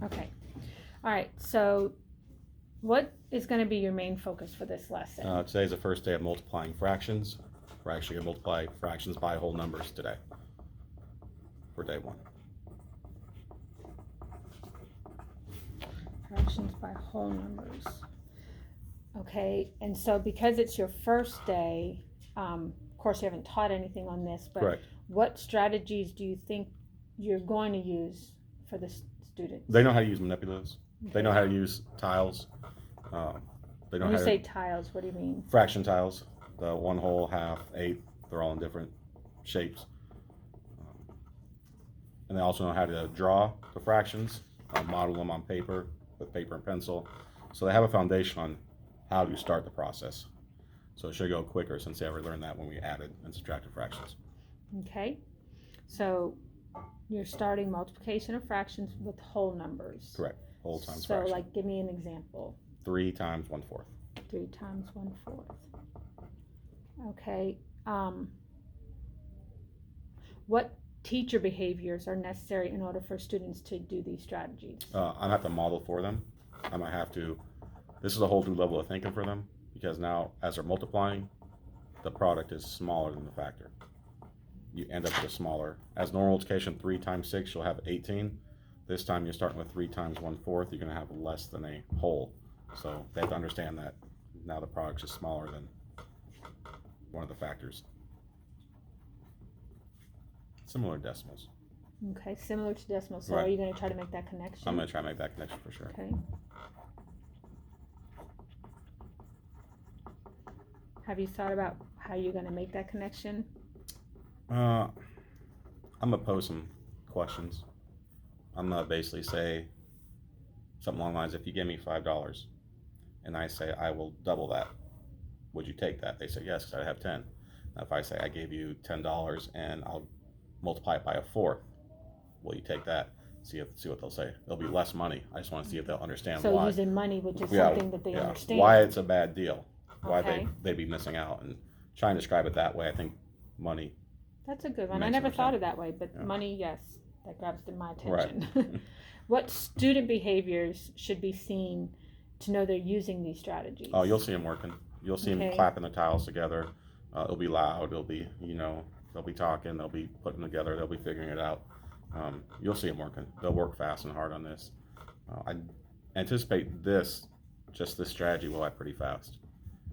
Okay. All right. So what is going to be your main focus for this lesson? Today's the first day of multiplying fractions. We're actually going to multiply fractions by whole numbers today for day one. Fractions by whole numbers. Okay. And so because it's your first day, of course you haven't taught anything on this, but Correct. what strategies do you think you're going to use for the students? They know how to use manipulators. They know how to use tiles. They know When how you to say tiles, what do you mean? fraction tiles. The 1 whole, half, eighth. They're all in different shapes. And they also know how to draw the fractions, model them on paper with paper and pencil. So they have a foundation on how to start the process. So it should go quicker since they ever learned that when we added and subtracted fractions. Okay. So you're starting multiplication of fractions with whole numbers. Correct. Whole times So fraction. like give me an example. 3 times 1/4. 3 times 1/4. Okay. What teacher behaviors are necessary in order for students to do these strategies? I have to model for them. I might have to. This is a whole new level of thinking for them because now, as they're multiplying, the product is smaller than the factor. You end up with a smaller. As normal multiplication, 3 times 6, you'll have 18. This time, you're starting with 3 times 1/4. You're going to have less than a whole. So they have to understand that now the product is smaller than one of the factors. Similar to decimals. Okay, similar to decimals. So Right. are you going to try to make that connection? I'm going to try to make that connection for sure. Okay. Have you thought about how you're going to make that connection? I'm going to pose some questions. I'm going to basically say something along the lines, if you give me $5 and I say I will double that, would you take that? They say yes, because I have 10. Now, if I say I gave you $10 and I'll multiply it by a fourth, will you take that? See what they'll say. It'll be less money. I just want to see if they'll understand So why. using money, which is Yeah, something that they understand. Why it's a bad deal. Why Okay. they'd be missing out. And try and describe it that way. I think money. That's a good one. I Makes never more thought sense. of that way, but Yeah. money, yes, that grabs my Right. attention. What student behaviors should be seen to know they're using these strategies? Oh, you'll see them working. You'll see them Okay. clapping the tiles together. It'll be loud. It'll be, they'll be talking. They'll be putting them together. They'll be figuring it out. You'll see them working. They'll work fast and hard on this. I anticipate this strategy will act pretty fast.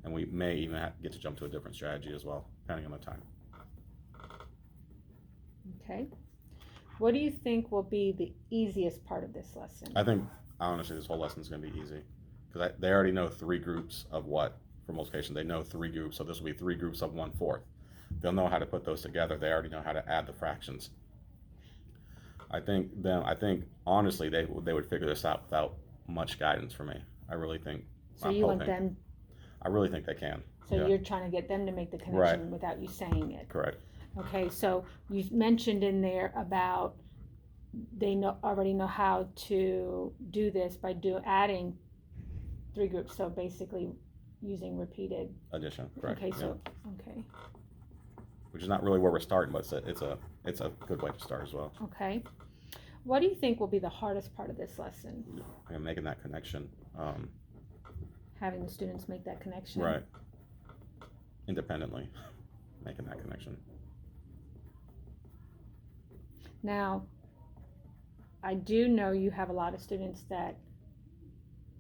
And we may even get to jump to a different strategy as well, depending on the time. Okay. What do you think will be the easiest part of this lesson? I think, honestly, this whole lesson is going to be easy. Because they already know 3 groups of what for multiplication. They know 3 groups, so this will be 3 groups of 1/4. They'll know how to put those together. They already know how to add the fractions. I think honestly they would figure this out without much guidance from me. I really think. So you want them, I really think they can. so Yeah. you're trying to get them to make the connection Right. without you saying it. Correct. Okay, so you mentioned in there about they already know how to do this by adding 3 groups. So basically using repeated. Addition. Correct. Okay, Yeah. so okay. Which is not really where we're starting, but it's a good way to start as well. Okay. What do you think will be the hardest part of this lesson? And making that connection. Having the students make that connection. Right. Independently, making that connection. Now, I do know you have a lot of students that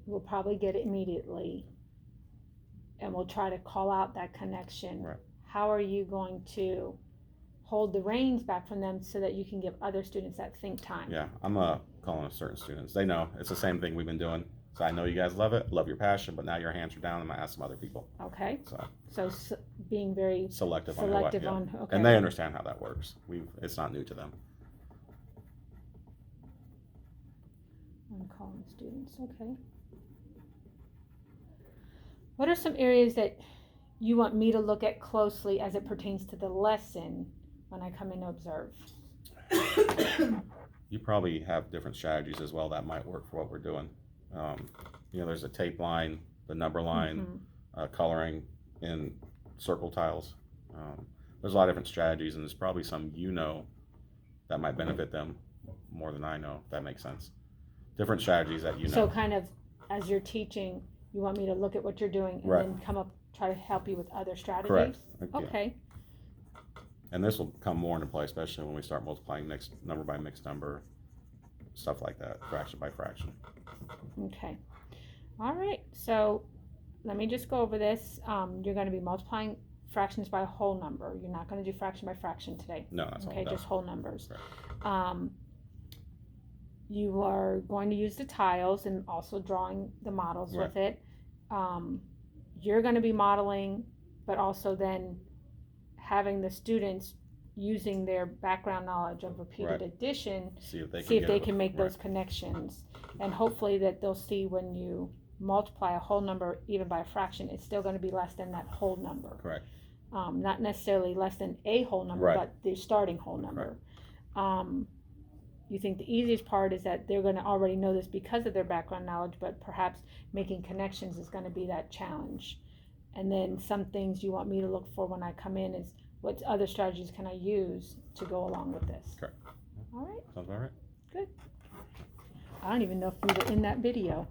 will probably get it immediately and will try to call out that connection. Right. How are you going to hold the reins back from them so that you can give other students that think time? Yeah, I'm calling certain students. They know it's the same thing we've been doing. So I know you guys love it, love your passion, but now your hands are down. I'm gonna ask some other people. Okay. So Being very selective on okay. And they understand how that works. It's not new to them. I'm calling students. Okay. What are some areas that you want me to look at closely as it pertains to the lesson when I come in to observe? You probably have different strategies as well that might work for what we're doing. There's a tape line, the number line, coloring in circle tiles. There's a lot of different strategies, and there's probably some that might benefit them more than I know, if that makes sense. different strategies that you know. So kind of, as you're teaching, you want me to look at what you're doing and Right. then try to help you with other strategies? Correct. Yeah. Okay, And this will come more into play, especially when we start multiplying mixed number by mixed number, stuff like that, fraction by fraction. okay. All right, so let me just go over this. You're gonna be multiplying fractions by a whole number. You're not gonna do fraction by fraction today. No, that's all Okay, done. just whole numbers. Right. You are going to use the tiles and also drawing the models Right. with it. You're going to be modeling, but also then having the students using their background knowledge of repeated Right. addition, See if they can, see if get they it. can make Right. those connections. And hopefully that they'll see when you multiply a whole number, even by a fraction, it's still going to be less than that whole number. Correct. Not necessarily less than a whole number, Right. but the starting whole number. You think the easiest part is that they're going to already know this because of their background knowledge, but perhaps making connections is going to be that challenge. And then some things you want me to look for when I come in is what other strategies can I use to go along with this. Correct. All right. Sounds about right. I don't even know if you were in that video.